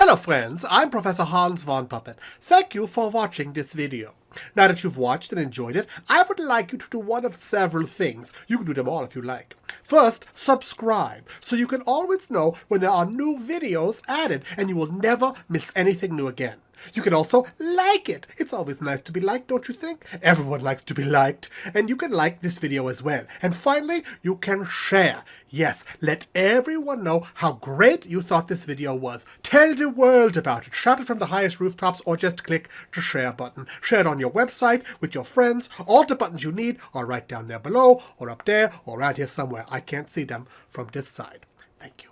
Hello friends, I'm Professor Hans von Puppet. Thank you for watching this video. Now that you've watched and enjoyed it, I would like you to do one of several things. You can do them all if you like. First, subscribe, so you can always know when there are new videos added and you will never miss anything new again. You can also like it. It's always nice to be liked, don't you think? Everyone likes to be liked. And you can like this video as well. And finally, you can share. Yes, let everyone know how great you thought this video was. Tell the world about it. Shout it from the highest rooftops or just click the share button. Share it on your website, with your friends. All the buttons you need are right down there below, or up there, or right here somewhere. I can't see them from this side. Thank you.